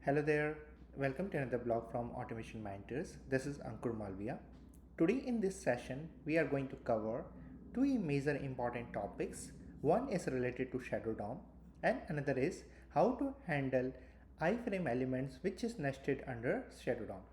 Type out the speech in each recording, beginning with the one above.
Hello there, welcome to another blog from Automation Mentors. This is Ankur Malviya. Today in this session, we are going to cover two major important topics. One is related to ShadowDOM and another is how to handle iframe elements which is nested under ShadowDOM.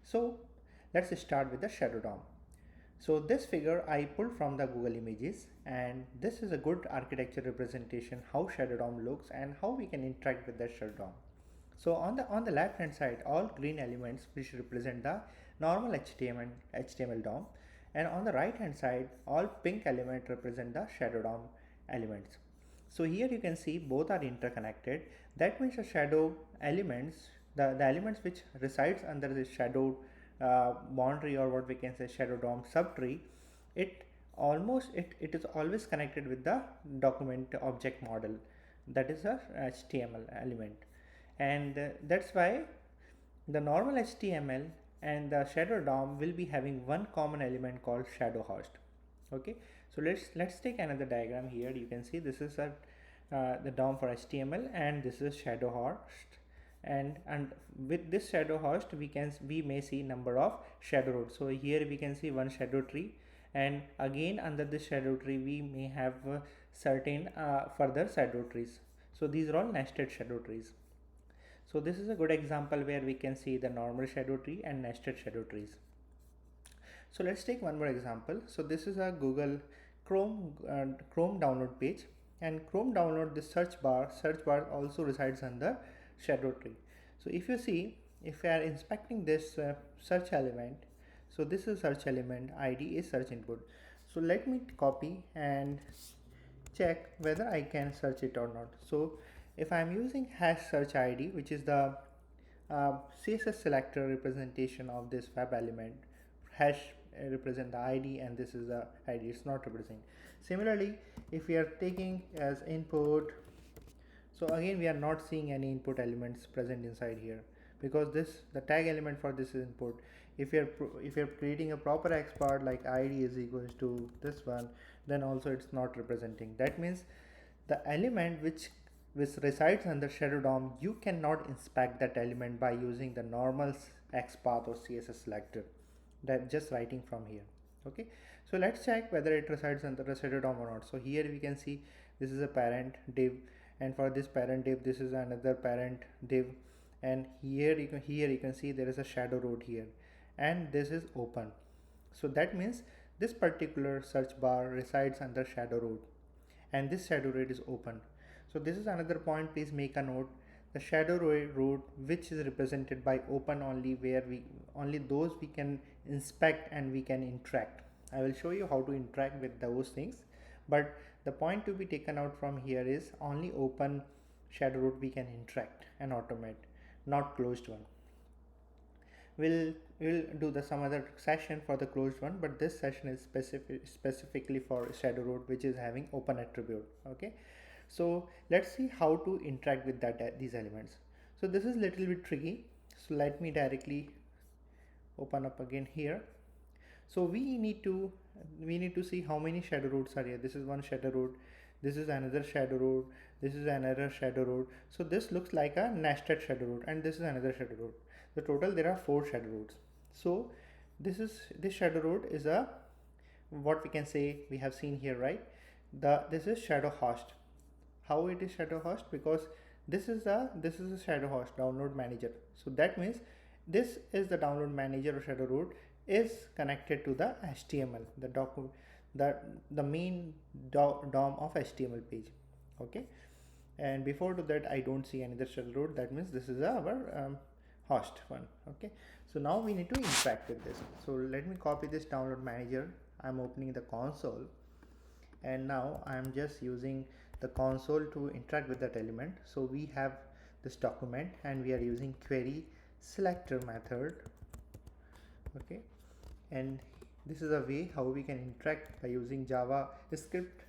So let's start with the ShadowDOM. So this figure I pulled from the Google Images, and this is a good architecture representation how ShadowDOM looks and how we can interact with the ShadowDOM. So on the left hand side, all green elements which represent the normal HTML DOM, and on the right hand side, all pink elements represent the shadow DOM elements. So here you can see both are interconnected. That means the shadow elements, the elements which resides under the shadow boundary, or what we can say shadow DOM subtree, it is always connected with the document object model, that is a HTML element. And that's why the normal HTML and the shadow DOM will be having one common element called shadow host. Okay, so let's take another diagram. Here you can see this is the DOM for HTML and this is shadow host, and with this shadow host we may see number of shadow roots. So here we can see one shadow tree, and again under this shadow tree we may have certain further shadow trees. So these are all nested shadow trees. So this is a good example where we can see the normal shadow tree and nested shadow trees. So let's take one more example. So this is a Google Chrome download page, and Chrome download, the search bar also resides under shadow tree. So if you see, if we are inspecting this search element, so this is search element, ID is search input. So let me copy and check whether I can search it or not. So if I am using hash search ID, which is the CSS selector representation of this web element, hash represent the ID and this is the ID, it's not representing. Similarly, if we are taking as input, so again we are not seeing any input elements present inside here, because the tag element for this is input. If you're creating a proper XPath like ID is equals to this one, then also it's not representing. That means the element which resides under shadow DOM, you cannot inspect that element by using the normal XPath or CSS selector, that just writing from here. Okay, so let's check whether it resides under the shadow DOM or not. So here we can see this is a parent div, and for this parent div this is another parent div, and here you can see there is a shadow root here, and this is open. So that means this particular search bar resides under shadow root, and this shadow root is open. So this is another point, please make a note. The shadow root which is represented by open only, where only those we can inspect and we can interact. I will show you how to interact with those things, but the point to be taken out from here is only open shadow root we can interact and automate, not closed one. We'll do some other session for the closed one, but this session is specifically for shadow root which is having open attribute. Okay, so let's see how to interact with these elements. So this is little bit tricky, so let me directly open up again here. So we need to see how many shadow roots are here. This is one shadow root, this is another shadow root, this is another shadow root. So this looks like a nested shadow root, and this is another shadow root. The total there are 4 shadow roots. So this shadow root is a, what we can say, we have seen here, right? This is shadow host. How it is shadow host? Because this is a shadow host download manager. So that means this is the download manager or shadow root is connected to the HTML, the document, the main DOM of HTML page. Okay, and before to that I don't see another shadow root. That means this is our host one. Okay, so now we need to interact with this. So let me copy this download manager. I'm opening the console, and now I'm just using the console to interact with that element. So we have this document and we are using query selector method. Okay, and this is a way how we can interact by using JavaScript.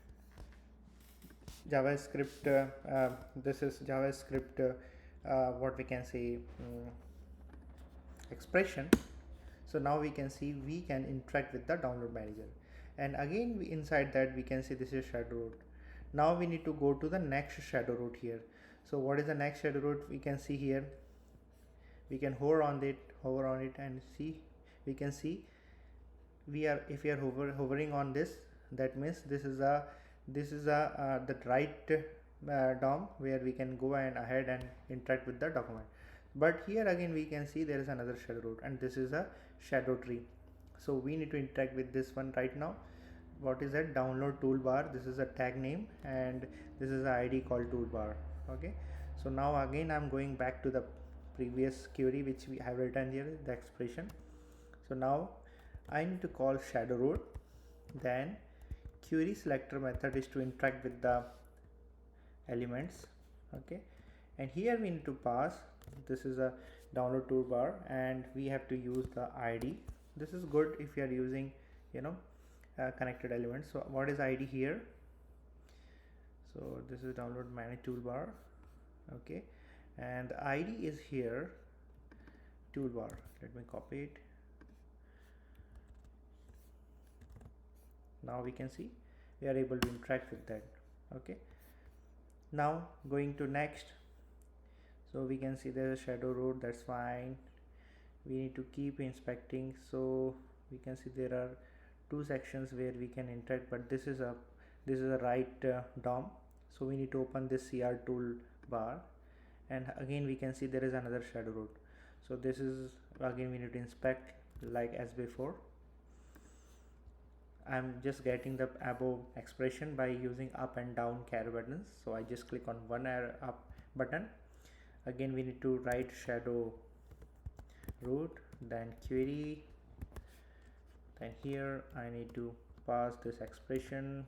This is JavaScript what we can say expression. So now we can see we can interact with the download manager, and again inside that we can see this is shadow root. Now we need to go to the next shadow root here. So what is the next shadow root? We can see here we can hover on it and see, we can see if we are hovering on this, that means this is a the right DOM where we can go and ahead and interact with the document. But here again we can see there is another shadow root, and this is a shadow tree. So we need to interact with this one right now. What is that? Download toolbar. This is a tag name, and this is the ID called toolbar. Okay, so now again I'm going back to the previous query which we have written here, the expression. So now I need to call ShadowRoot. Then query selector method is to interact with the elements. Okay, and here we need to pass, this is a download toolbar, and we have to use the ID. This is good if you are using, you know, connected elements. So what is ID here? So this is download manage toolbar. Okay, and the ID is here, toolbar. Let me copy it. Now we can see we are able to interact with that. Okay, now going to next. So we can see there's a shadow root, that's fine. We need to keep inspecting. So we can see there are two sections where we can interact, but this is a right DOM. So we need to open this CR toolbar, and again we can see there is another shadow root. So this is again we need to inspect like as before. I'm just getting the above expression by using up and down caret buttons. So I just click on one arrow up button. Again we need to write shadow root, then query, then here I need to pass this expression,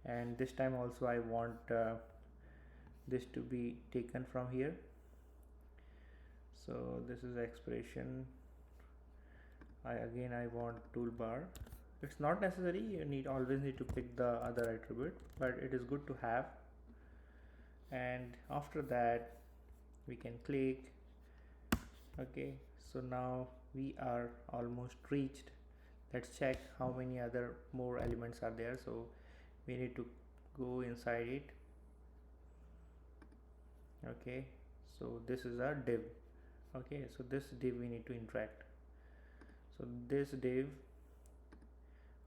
and this time also I want this to be taken from here. So this is the expression. I want toolbar. It's not necessary, you always need to pick the other attribute, but it is good to have. And after that we can click. Okay, so now we are almost reached. Let's check how many other more elements are there. So we need to go inside it. Okay, so this is our div. Okay, so this div we need to interact. So this div,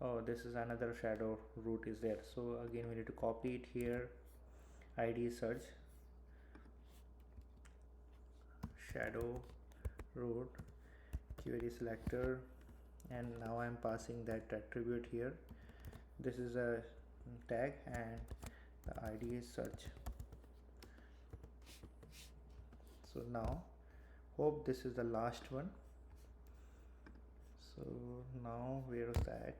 oh, this is another shadow root is there. So again we need to copy it here. ID search shadow root, query selector, and now I'm passing that attribute here. This is a tag and the ID is search. So now hope this is the last one. So now where is that?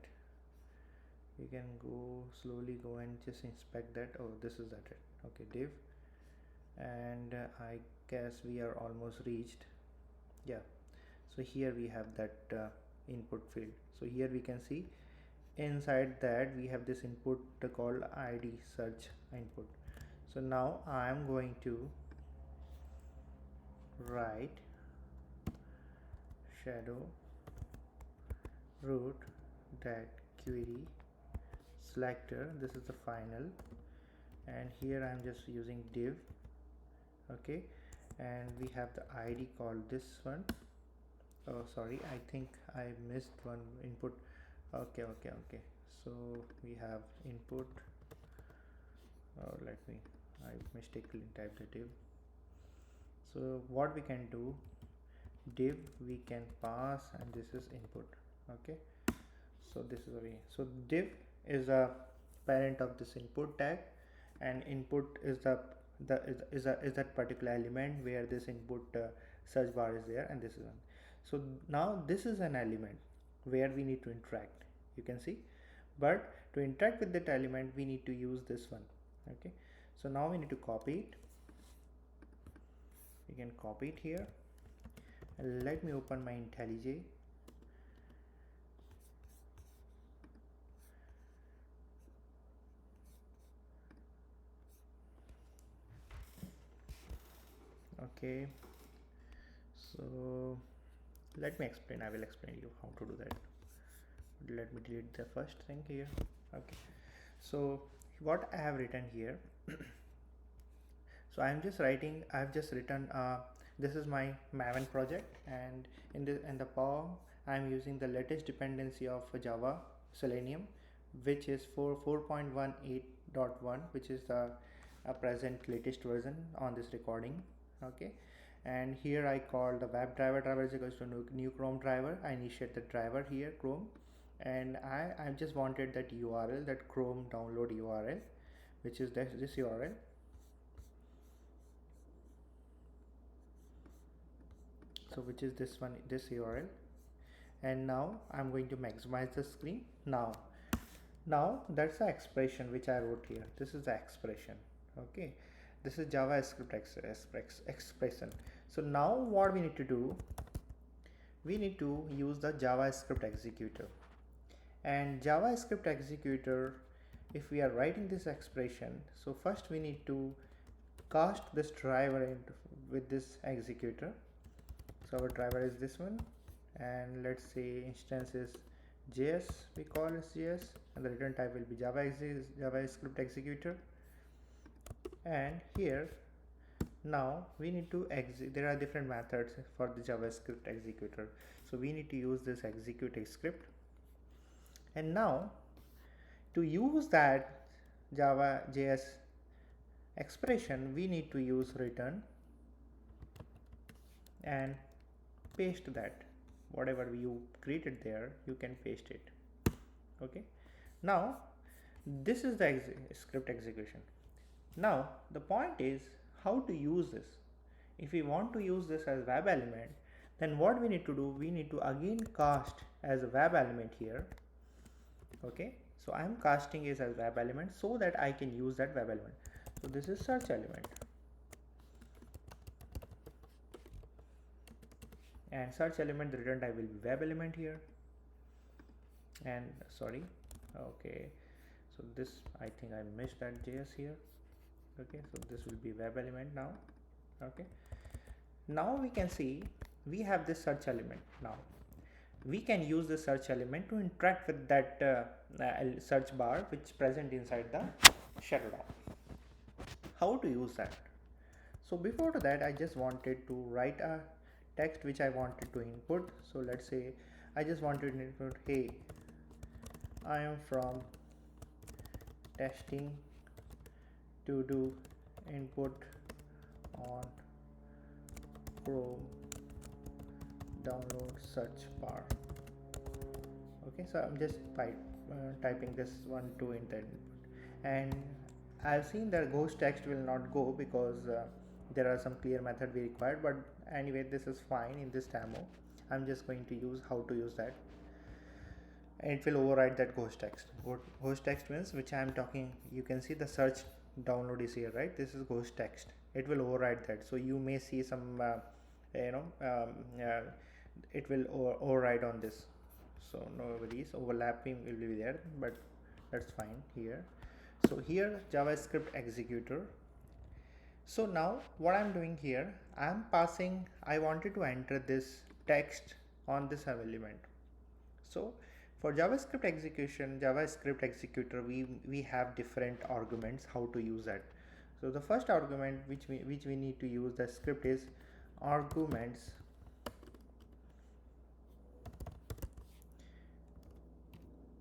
We can go slowly go and just inspect that. Oh, this is that. Okay, div, and I guess we are almost reached. Yeah, so here we have that input field. So here we can see inside that we have this input called ID search input. So now I am going to write shadow root that query selector. This is the final, and here I am just using div. Okay, and we have the ID called this one. Oh sorry, I think I missed one input. Okay, so we have input. I mistakenly typed the div. So what we can do, div we can pass, and this is input. Okay, so this is the way. So div is a parent of this input tag, and input is that particular element where this input search bar is there, and this is one. So now this is an element where we need to interact, you can see, but to interact with that element we need to use this one. Okay, so now we need to copy it. We can copy it here, and let me open my IntelliJ. Okay, so let me explain. I will explain you how to do that. Let me delete the first thing here. Okay, so what I have written here, so I have just written This is my Maven project, and in the POM I'm using the latest dependency of Java Selenium, which is 4.18.1, which is the present latest version on this recording. Okay, and here I call the web driver is equals to new Chrome driver. I initiate the driver here, Chrome, and I just wanted that URL, that Chrome download URL, which is this URL. So which is this one, this URL. And now I'm going to maximize the screen. Now that's the expression which I wrote here. This is the expression. Okay, this is JavaScript expression. So now what we need to do, we need to use the JavaScript executor. And JavaScript executor, if we are writing this expression, so first we need to cast this driver with this executor. So our driver is this one, and let's say instance is JS, we call it JS, and the return type will be JavaScript executor. And here now we need to there are different methods for the JavaScript executor, so we need to use this execute script. And now to use that JS expression, we need to use return and paste that. Whatever you created there, you can paste it. Okay, now this is the script execution. Now the point is how to use this. If we want to use this as web element, then what we need to do, we need to again cast as a web element here. Okay, so I am casting it as web element so that I can use that web element. So this is search element, and search element, the return type will be web element here. And sorry, okay, so this, I think I missed that JS here. Okay, so this will be web element now. Okay, now we can see we have this search element. Now we can use the search element to interact with that search bar which present inside the ShadowDOM. How to use that? So before that, I just wanted to write a text which I wanted to input. So let's say I just wanted to input, hey, I am from testing to do input on Chrome download search bar. Okay, so I'm just typing this one to in the input, and I've seen that ghost text will not go because there are some clear method we required, but anyway, this is fine. In this demo I'm just going to use how to use that, and it will override that ghost text. Ghost text means which I am talking, you can see the search download is here, right? This is ghost text. It will override that, so you may see some it will override on this, so no worries, overlapping will be there, but that's fine here. So here JavaScript executor. So now what I'm doing here, I'm passing, I wanted to enter this text on this element. So for JavaScript executor, we have different arguments how to use that. So the first argument which we need to use the script is arguments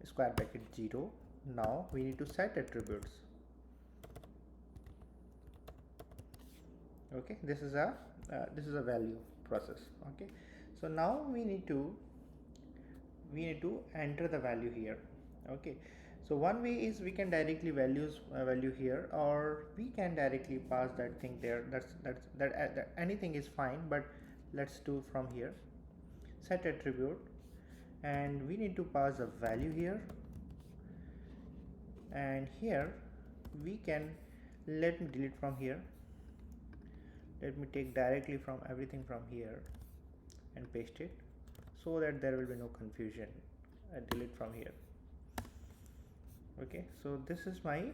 square bracket 0. Now we need to set attributes. Okay, this is a value process. Okay, so now we need to enter the value here. Okay, so one way is we can directly value here, or we can directly pass that thing there. That anything is fine, but let's do from here, set attribute, and we need to pass a value here, and here we can, let me delete from here, let me take directly from everything from here and paste it so that there will be no confusion. Delete from here. Okay, so this is my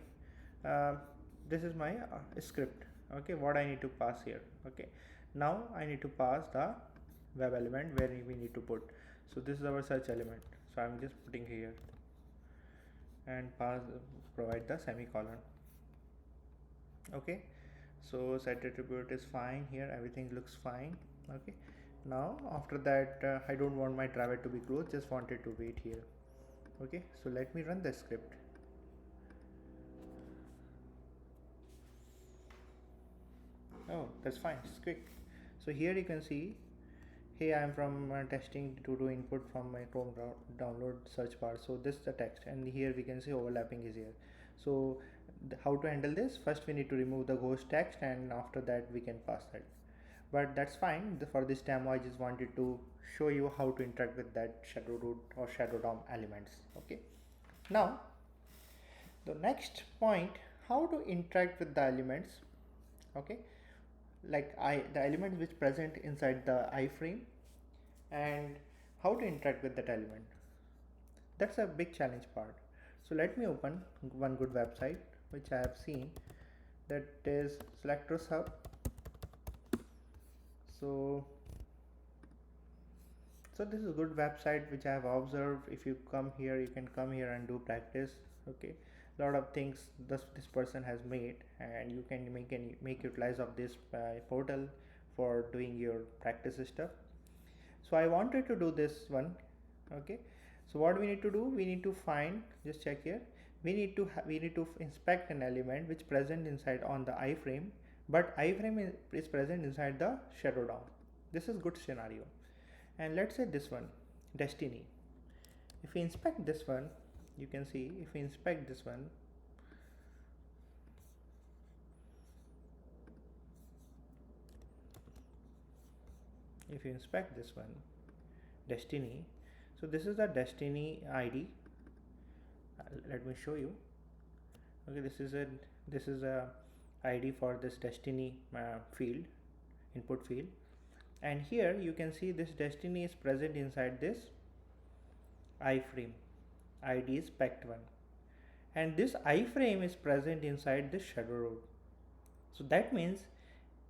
script. Okay, what I need to pass here. Okay, now I need to pass the web element where we need to put. So this is our search element, so I'm just putting here and provide the semicolon. Okay, So set attribute is fine here, everything looks fine. Okay, now after that I don't want my driver to be closed, just wanted to wait here. Okay, so let me run the script. Oh, that's fine, it's quick. So here you can see, hey, I am from testing to do input from my Chrome download search bar. So this is the text, and here we can see overlapping is here. So how to handle this? First we need to remove the ghost text, and after that we can pass that. But that's fine. For this demo I just wanted to show you how to interact with that ShadowRoot or ShadowDOM elements. Okay, now the next point, how to interact with the elements. Okay, like the elements which present inside the iframe, and how to interact with that element. That's a big challenge part. So let me open one good website which I have seen, that is Selectors Hub. So this is a good website which I have observed. If you come here, you can come here and do practice. Okay, a lot of things this person has made, and you can make utilize of this portal for doing your practice stuff. So I wanted to do this one. Okay, so what we need to do, we need to find, just check here, we need to inspect an element which present inside on the iframe, but iframe is present inside the shadow DOM. This is good scenario. And let's say this one, destiny. If we inspect this one, you can see, if we inspect this one, if you inspect this one, destiny, so this is the destiny ID. Let me show you. Okay, this is a ID for this destiny field, input field, and here you can see this destiny is present inside this iframe. ID is spect1, and this iframe is present inside this ShadowRoot. So that means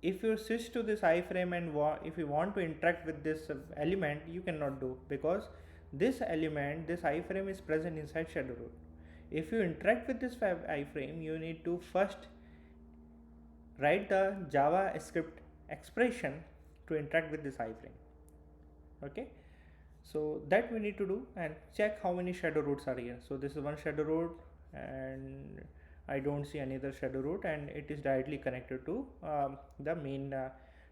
if you switch to this iframe and if you want to interact with this element, you cannot do, because this element, this iframe is present inside ShadowRoot. If you interact with this iframe, you need to first write the JavaScript expression to interact with this iframe. Okay, so that we need to do, and check how many shadow roots are here. So this is one shadow root, and I don't see another shadow root, and it is directly connected to the main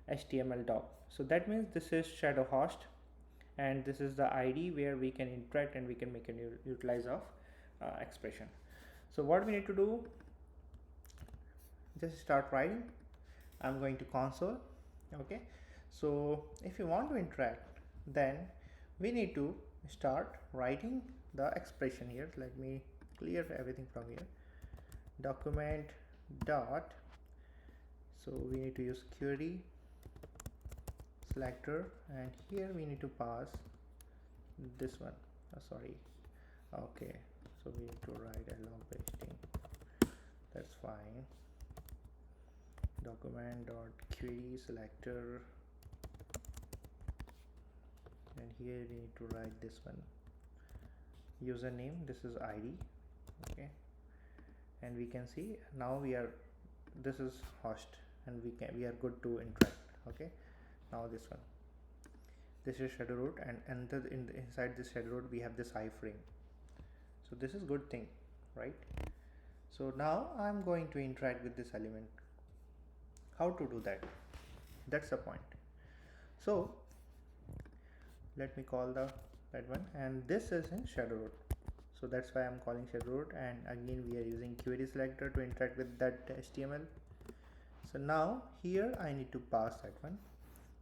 HTML doc. So that means this is shadow host, and this is the ID where we can interact and we can make a utilize of expression. So what we need to do, just start writing. I'm going to console. Okay, so if you want to interact, then we need to start writing the expression here. Let me clear everything from here. Document dot, so we need to use query selector, and here we need to pass this one. Sorry, okay, so we need to write along pasting. That's fine. Document dot query selector, and here we need to write this one. Username, this is ID. Okay, and we can see now this is host, and we are good to interact. Okay, now this one, this is shadow root, and inside this shadow root we have this iframe. So this is good thing, right? So now I'm going to interact with this element. How to do that? That's the point. So let me call that one, and this is in ShadowRoot. So that's why I'm calling ShadowRoot, and again we are using query selector to interact with that HTML. So now here I need to pass that one.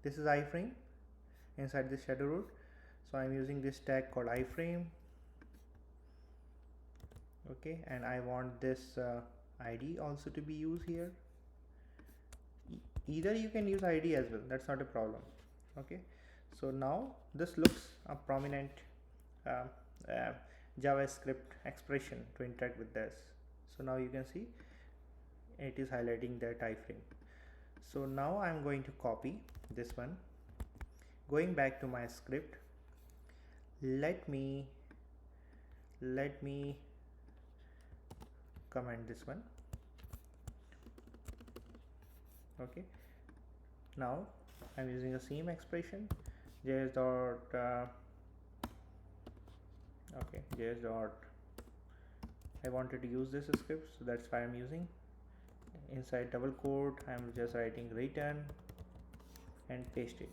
This is iframe inside this ShadowRoot. So I'm using this tag called iframe. Okay, and I want this ID also to be used here. Either you can use ID as well, that's not a problem. Okay, so now this looks a prominent JavaScript expression to interact with this. So now you can see it is highlighting that iframe. So now I'm going to copy this one, going back to my script. Let me comment this one. Okay, now I'm using the same expression, js dot okay, js dot, I wanted to use this script, so that's why I'm using. Inside double quote I'm just writing return and paste it.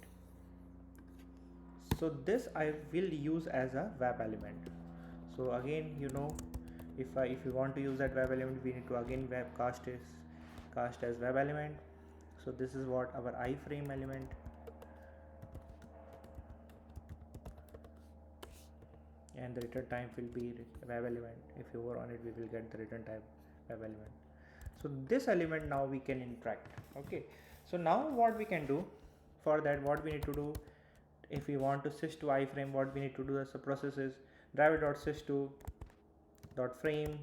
So this I will use as a web element. So again, you know, if you want to use that web element, we need to again cast as web element. So this is what our iframe element, and the return type will be web element. If you hover on it, we will get the return type web element. So this element now we can interact. Okay, so now what we can do, for that what we need to do, if we want to switch to iframe, what we need to do as a process is driver.switch to .frame,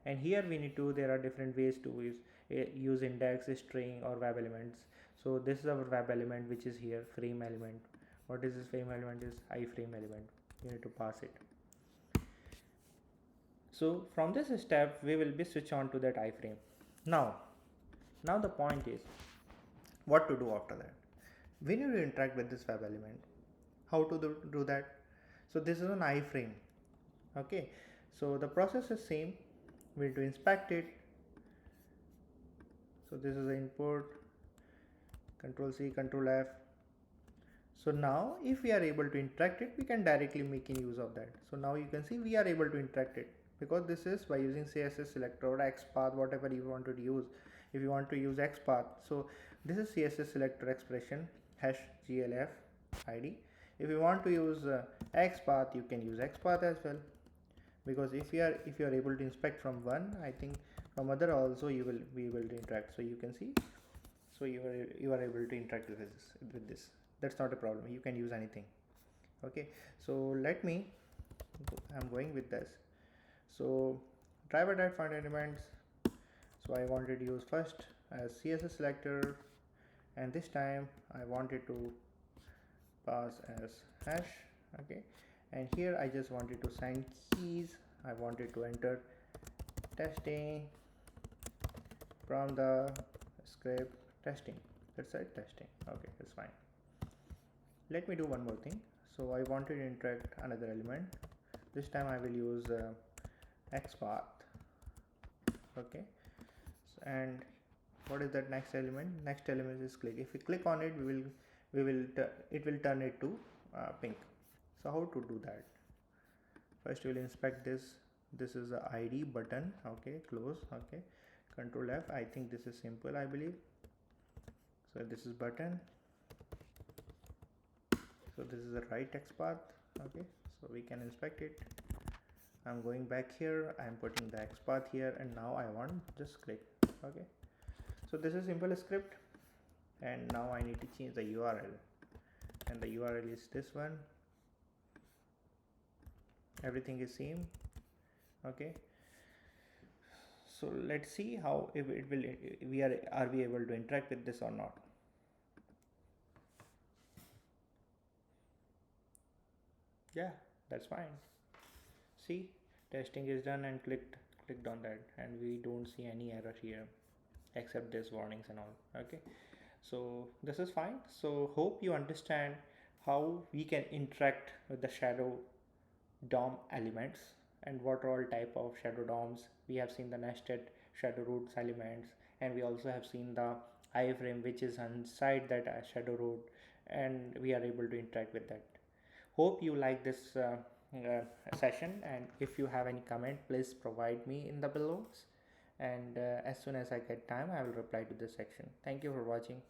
and here we need to, there are different ways to use index, string or web elements. So this is our web element, which is here frame element. What is this frame element? Is iframe element, you need to pass it. So from this step we will be switch on to that iframe. Now the point is what to do after that. We need to interact with this web element. How to do that? So this is an iframe. Okay, so the process is same. We need to inspect it. So this is the input, control C, control F. So now if we are able to interact it, we can directly make use of that. So now you can see we are able to interact it, because this is by using CSS selector or XPath, whatever you want to use. If you want to use XPath, so this is CSS selector expression hash glf id. If you want to use XPath, you can use XPath as well, because if you are able to inspect from one, I think from other also you will be able to interact. So you can see, so you are able to interact with this. That's not a problem, you can use anything. Okay, so I'm going with this. So driver.find elements, so I wanted to use first as CSS selector, and this time I wanted to pass as hash. Okay, and here I just wanted to assign keys. I wanted to enter testing from the script testing. That's it, testing. Okay, that's fine. Let me do one more thing. So I wanted to interact another element. This time I will use XPath. Okay, and what is that next element? Next element is click. If we click on it, it will turn it to pink. So how to do that? First we will inspect this. This is the ID button. Okay, close. Okay, control F. I think this is simple, I believe. So this is button. So this is the right XPath. Okay, so we can inspect it. I'm going back here, I'm putting the XPath here, and now I want just click. Okay, so this is simple script, and now I need to change the URL, and the URL is this one. Everything is same. Okay, so let's see how if it will, are we able to interact with this or not. Yeah, that's fine. See, testing is done, and clicked on that, and we don't see any error here except this warnings and all. Okay, so this is fine. So hope you understand how we can interact with the shadow DOM elements, and what are all type of shadow DOMs. We have seen the nested shadow roots elements, and we also have seen the iframe, which is inside that shadow root, and we are able to interact with that. Hope you like this session, and if you have any comment, please provide me in the below, and as soon as I get time I will reply to this section. Thank you for watching.